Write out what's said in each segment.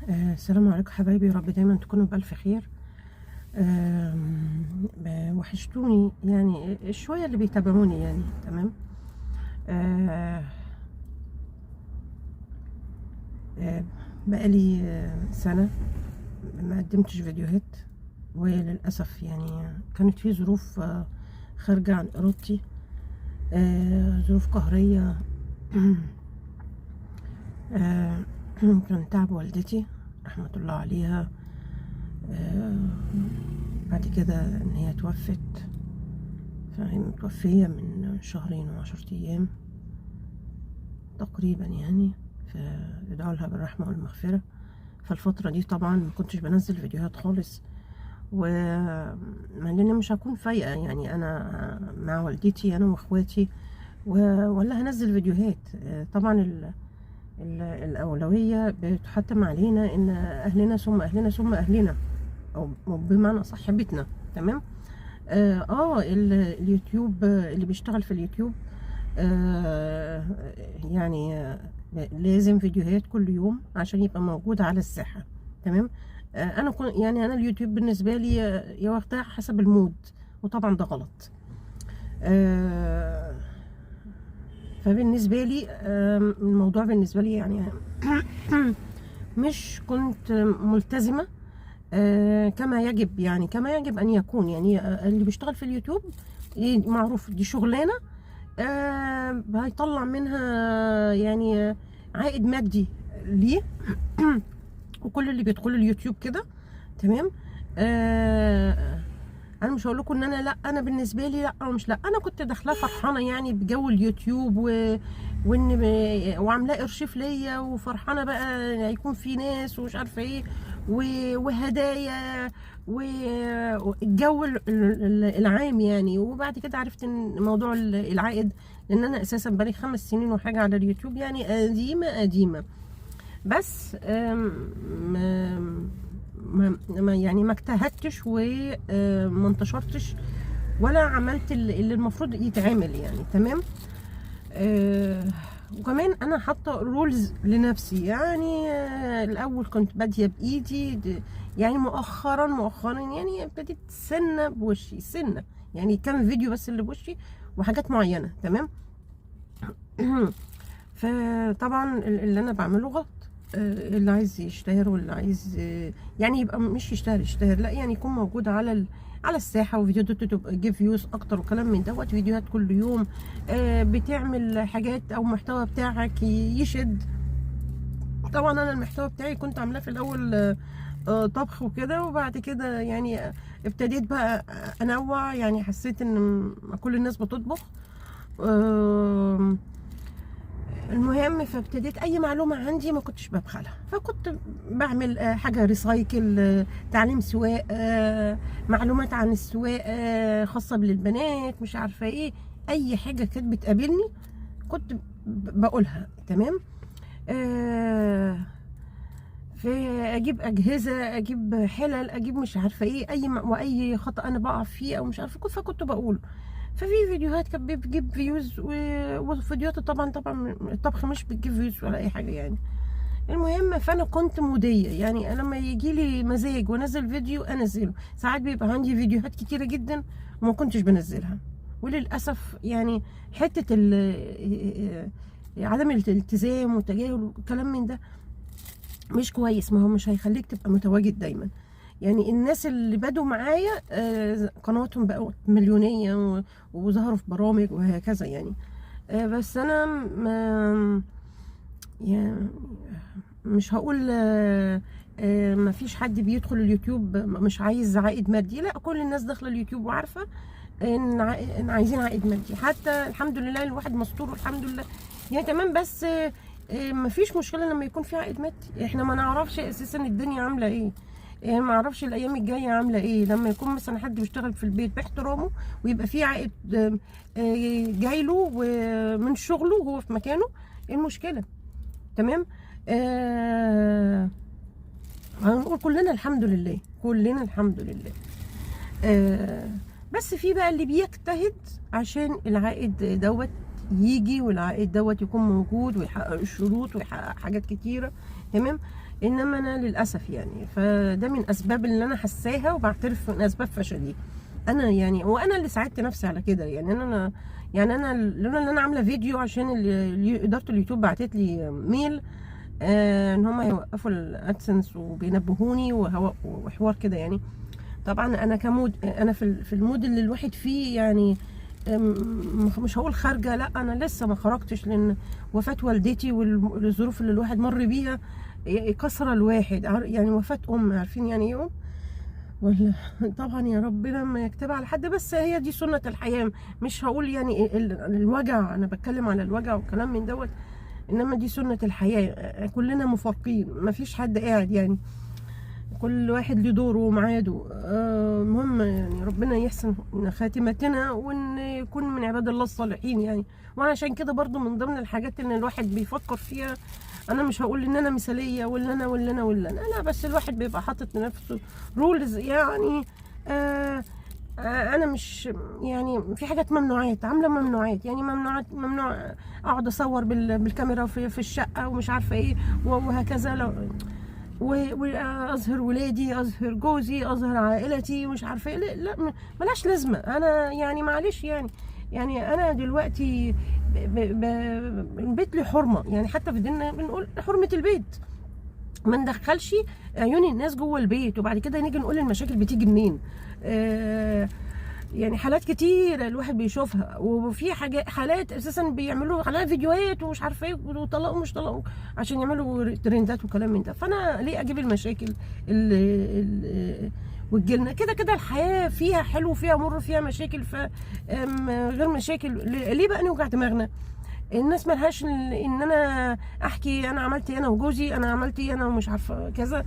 السلام عليكم حبايبي، يا رب دايما تكونوا بألف خير. وحشتوني يعني شوية اللي بيتابعوني يعني. تمام. آه، بقالي سنة ما قدمتش فيديوهات، وللأسف يعني كانت في ظروف خارجة عن إرادتي، ظروف قهرية. كان تعب والدتي رحمة الله عليها. بعد كده ان هي توفت، فهي متوفية من شهرين و10 ايام تقريبا يعني. فادعوا لها بالرحمة والمغفرة. فالفترة دي طبعا ما كنتش بنزل فيديوهات خالص، لان مش هكون فايقة يعني انا مع والدتي انا واخواتي ولا هنزل فيديوهات. طبعا الأولوية بتحتم علينا إن أهلنا ثم أهلنا ثم أهلنا، أو بمعنى صح بيتنا. تمام. اليوتيوب اللي بيشتغل في اليوتيوب يعني لازم فيديوهات كل يوم عشان يبقى موجود على الساحة. تمام. أنا يعني أنا اليوتيوب بالنسبة لي يا واخدها حسب المود، وطبعا ده غلط. فبالنسبة لي الموضوع بالنسبة لي يعني مش كنت ملتزمة كما يجب، يعني كما يجب أن يكون. يعني اللي بيشتغل في اليوتيوب معروف دي شغلانة هيطلع منها يعني عائد مادي ليه وكل اللي بيدخلوا اليوتيوب كده. تمام. انا مش هقول لكم ان انا لا، انا بالنسبه لي لا او مش لا، انا كنت داخله فرحانه يعني بجو اليوتيوب وان وعاملاه ارشيف ليا وفرحانه بقى هيكون في ناس ومش عارفه ايه وهدايا والجو العام يعني. وبعد كده عرفت ان موضوع العائد، لان انا اساسا بقالي 5 سنين وحاجه على اليوتيوب يعني قديمه بس ما اجتهدتش وما انتشرتش ولا عملت اللي المفروض يتعمل يعني. تمام. وكمان انا حاطه رولز لنفسي يعني. الاول كنت باديه بايدي يعني مؤخرا يعني ابتديت سنه بوشي سنه، يعني كام فيديو بس اللي بوشي وحاجات معينه. تمام. فطبعا اللي انا بعمله غلط. اللي عايز يشتهر واللي عايز يعني يبقى مش يشتهر لا، يعني يكون موجود على الساحه، وفيديوهات تبقى تجيب فيوز اكتر وكلام من دوت. فيديوهات كل يوم بتعمل حاجات او محتوى بتاعك يشد. طبعا انا المحتوى بتاعي كنت عاملاه في الاول طبخ وكده، وبعد كده يعني ابتديت بقى انوع. يعني حسيت ان كل الناس بتطبخ. المهم فابتديت اي معلومه عندي ما كنتش ببخلها، فكنت بعمل حاجه ريسايكل، تعليم سواقه، معلومات عن السواقه خاصه بالبنات، مش عارفه ايه. اي حاجه كانت بتقابلني كنت بقولها. تمام. فاجيب اجهزه، اجيب حلل، اجيب مش عارفه ايه، واي خطا انا بقع فيه او مش عارفه فكنت بقوله. ففي فيديوهات كانت بتجيب فيوز، وفيديوهات طبعا الطبخ مش بتجيب فيوز ولا اي حاجه يعني. المهم فانا كنت موديه يعني، انا لما يجي لي مزاج وانزل فيديو انزله. ساعات بيبقى عندي فيديوهات كتيره جدا وما كنتش بنزلها، وللاسف يعني حته عدم الالتزام والتجاهل والكلام من ده مش كويس. ما هو مش هيخليك تبقى متواجد دايما. يعني الناس اللي بدوا معايا قنواتهم بقوا مليونية وظهروا في برامج وهكذا يعني. بس انا يعني مش هقول ما فيش حد بيدخل اليوتيوب مش عايز عائد مادي، لا، كل الناس داخله اليوتيوب وعارفه ان عايزين عائد مادي. حتى الحمد لله الواحد مستور والحمد لله يعني. تمام. بس ما فيش مشكله لما يكون في عائد مادي. احنا ما نعرفش اساسا الدنيا عامله ايه، ما اعرفش الايام الجايه عامله ايه. لما يكون مثلا حد بيشتغل في البيت باحترامه ويبقى فيه عائد جاي له من شغله وهو في مكانه، ايه المشكله؟ تمام. هنقول كلنا الحمد لله، كلنا الحمد لله. بس في بقى اللي بيجتهد عشان العائد دوت يجي، والعائد دوت يكون موجود ويحقق الشروط ويحقق حاجات كتيره. تمام. انما انا للاسف يعني، فده من اسباب اللي انا حساها وبعترف من اسباب فشلي انا يعني. وانا اللي ساعدت نفسي على كده يعني. انا لولا ان انا عامله فيديو عشان اداره اليوتيوب بعتت لي ميل ان هم يوقفوا الادسنس وبينبهوني وحوار كده يعني. طبعا انا كمود، انا في المود اللي الواحد فيه يعني مش هقول خارجه، لا انا لسه ما خرجتش، لان وفاه والدتي والظروف اللي الواحد مر بيها كسر الواحد يعني. وفاه عارفين يعني ايه ولا؟ طبعا يا ربنا ما يكتبها على حد، بس هي دي سنه الحياه. مش هقول يعني الوجع، انا بتكلم على الوجع والكلام من دوت، انما دي سنه الحياه. كلنا مفارقين، ما فيش حد قاعد يعني، كل واحد له دوره وميعاده. المهم يعني ربنا يحسن خاتمتنا وان يكون من عباد الله الصالحين يعني. وعشان كده برضو من ضمن الحاجات اللي الواحد بيفكر فيها، انا مش هقول ان انا مثاليه ولا انا لا، بس الواحد بيبقى حاطط لنفسه رولز يعني. انا مش يعني في حاجات ممنوعات، عامله ممنوعات يعني. ممنوع اقعد اصور بالكاميرا في الشقه ومش عارفه ايه وهكذا. لو واظهر ولادي، اظهر جوزي، اظهر عائلتي، مش عارفه ايه، لا ملاش لازمه. انا يعني معلش يعني انا دلوقتي البيت له حرمه يعني. حتى في ديننا بنقول حرمه البيت، ما ندخلش عيون الناس جوه البيت، وبعد كده نيجي نقول المشاكل بتيجي منين. يعني حالات كتير الواحد بيشوفها، وفي حالات اساسا بيعملوا عليها فيديوهات ومش عارفه ايه، وطلقوا مش طلقوا عشان يعملوا ترندات وكلام من ده. فانا ليه اجيب المشاكل وتجيلنا كده كده؟ الحياه فيها حلو وفيها مر وفيها مشاكل، غير مشاكل ليه بقى نوجع دماغنا؟ الناس ملهاش ان انا احكي انا عملت انا وجوزي، انا عملت انا ومش عارفه كذا،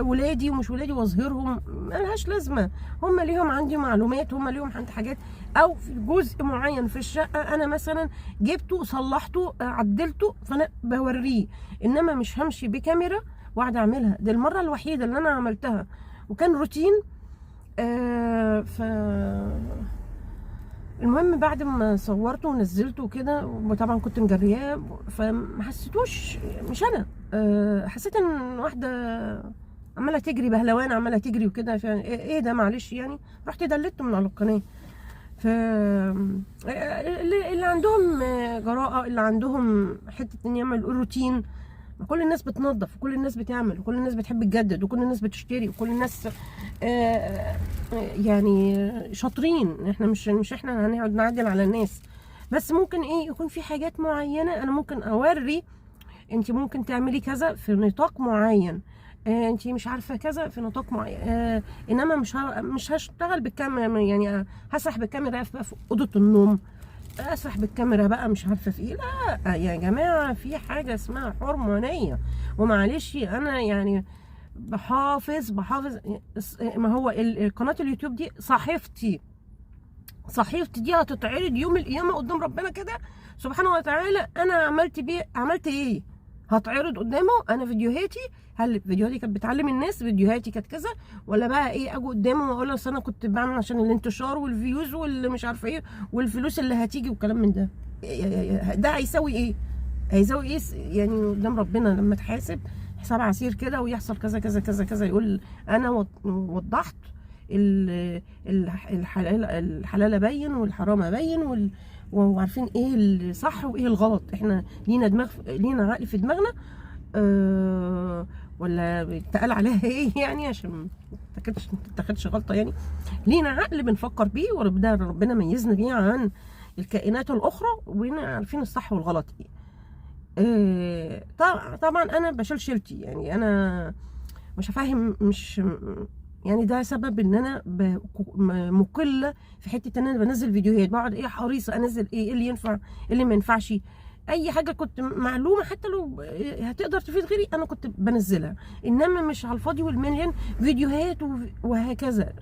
ولادي ومش ولادي واظهرهم، ملهاش لازمه. هم ليهم عندي معلومات، هم ليهم عندي حاجات، او في جزء معين في الشقه انا مثلا جبته صلحته عدلته فانا بوريه، انما مش همشي بكاميرا واقعد اعملها. دي المره الوحيده اللي انا عملتها وكان روتين. ف المهم بعد ما صورته ونزلته وكده، وطبعا كنت مجرياه، فما حسيتوش مش انا. حسيت ان واحده عماله تجري بهلوان، عماله تجري وكده، ايه ده معلش يعني. رحت دلته من على القناه. ف اللي عندهم جراءه، اللي عندهم حته ان يعملوا روتين. كل الناس بتنظف، وكل الناس بتعمل، وكل الناس بتحب تجدد، وكل الناس بتشتري، وكل الناس يعني شاطرين. احنا مش احنا هنقعد نعدل على الناس، بس ممكن ايه يكون في حاجات معينه انا ممكن اوري انت ممكن تعملي كذا في نطاق معين، انت مش عارفه كذا في نطاق معين. انما مش هشتغل بالكاميرا يعني، هسرح بالكاميرا في اوضه النوم، اسرح بالكاميرا بقى مش عارفه في ايه. لا يا جماعه، في حاجه اسمها حرمانيه. ومعلش انا يعني بحافظ ما هو قناه اليوتيوب دي صحيفتي دي هتتعرض يوم القيامه قدام ربنا كده سبحانه وتعالى. انا عملت ايه؟ هتعرض قدامه انا فيديوهاتي. هل فيديوهاتي كانت بتعلم الناس؟ فيديوهاتي كانت كذا؟ ولا بقى ايه اجي قدامه واقول له اصل انا كنت بعمل عشان الانتشار والفيوز واللي مش عارفه ايه والفلوس اللي هتيجي والكلام من ده؟ ده هيساوي ايه؟ يعني قدام ربنا لما تحاسب حساب عسير كده ويحصل كذا كذا كذا كذا، يقول انا وضحت الحلال بين والحرام بين وعارفين ايه الصح وايه الغلط. احنا لينا عقل في دماغنا، ولا بيتقال عليها ايه يعني عشان ما تاخدش غلطه يعني. لينا عقل بنفكر بيه، وربنا ميزنا بيه عن الكائنات الاخرى، وبقينا عارفين الصح والغلط ايه. طبعا انا بشيل شيلتي يعني. انا مش هفهم، مش يعني ده سبب ان انا مقله في حته ان انا بنزل فيديوهات، بقعد ايه حريصه انزل ايه اللي ينفع ايه اللي ما ينفعش. اي حاجه كنت معلومه حتى لو هتقدر تفيد غيري انا كنت بنزلها، انما مش على الفاضي والمليان فيديوهات وهكذا.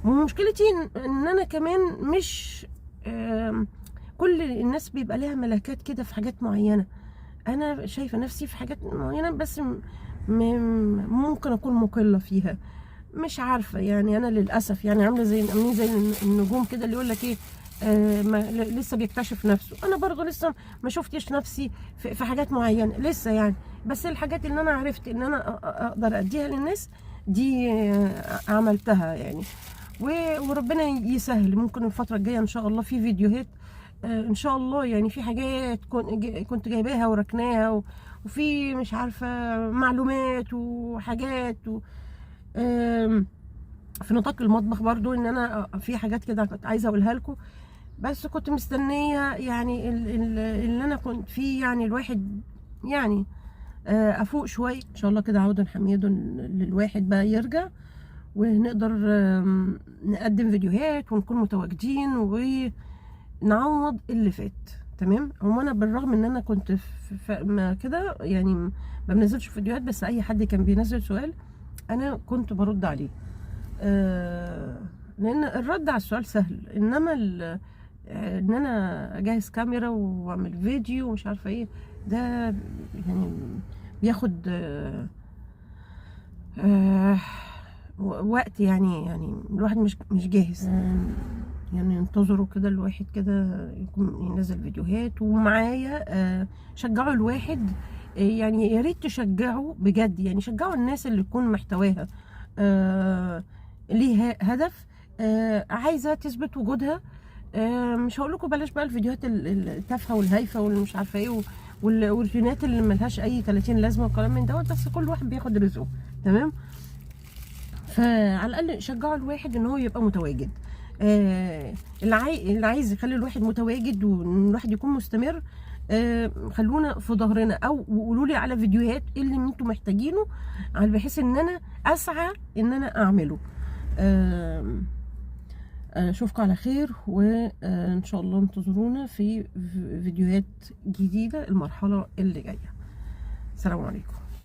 ومشكلتي ان انا كمان مش كل الناس بيبقى لها ملكات كده في حاجات معينه. انا شايفه نفسي في حاجات معينه بس ممكن اكون مقله فيها، مش عارفه يعني. انا للاسف يعني عامله زي النجوم كده اللي يقول لك ايه، لسه بيكتشف نفسه. انا برضو لسه ما شفتش نفسي في حاجات معينه لسه يعني. بس الحاجات اللي انا عرفت ان انا اقدر اديها للناس دي عملتها يعني. وربنا يسهل، ممكن الفتره الجايه ان شاء الله في فيديوهات ان شاء الله، يعني في حاجات كنت جايباها وركناها، وفي مش عارفه معلومات وحاجات في نطاق المطبخ برضو، ان انا في حاجات كده كنت عايزه اقولها لكم، بس كنت مستنيه يعني اللي انا كنت فيه، يعني الواحد يعني افوق شويه ان شاء الله كده، عودا حميدا للواحد بقى يرجع، ونقدر نقدم فيديوهات ونكون متواجدين ونعوض اللي فات. تمام. هو انا بالرغم ان انا كنت ما كده يعني ما بنزلش فيديوهات، بس اي حد كان بينزل سؤال انا كنت برد عليه، لان الرد على السؤال سهل، انما ان انا اجهز كاميرا واعمل فيديو ومش عارفه ايه، ده يعني بياخد وقت، يعني الواحد مش جاهز. يعني انتظروا كده الواحد كده يكون ينزل فيديوهات ومعايا. شجعوا الواحد، يعني يا ريت تشجعوا بجد، يعني شجعوا الناس اللي يكون محتواها ليه هدف، عايزه تثبت وجودها. مش هقول لكم بلاش بقى الفيديوهات التافهه والهايفه واللي مش عارفه ايه، والفيديوهات اللي ملهاش اي 30 لازمه وكلام من دوت، بس كل واحد بياخد رزقه. تمام. فعلى الاقل شجعوا الواحد ان هو يبقى متواجد. اللي عايز يخلي الواحد متواجد وان الواحد يكون مستمر، خلونا في ظهرنا، او قولوا لي على فيديوهات اللي انتم محتاجينه، على بحيث ان انا اسعى ان انا اعمله. اشوفكم على خير، وان شاء الله انتظرونا في فيديوهات جديده المرحله اللي جايه. السلام عليكم.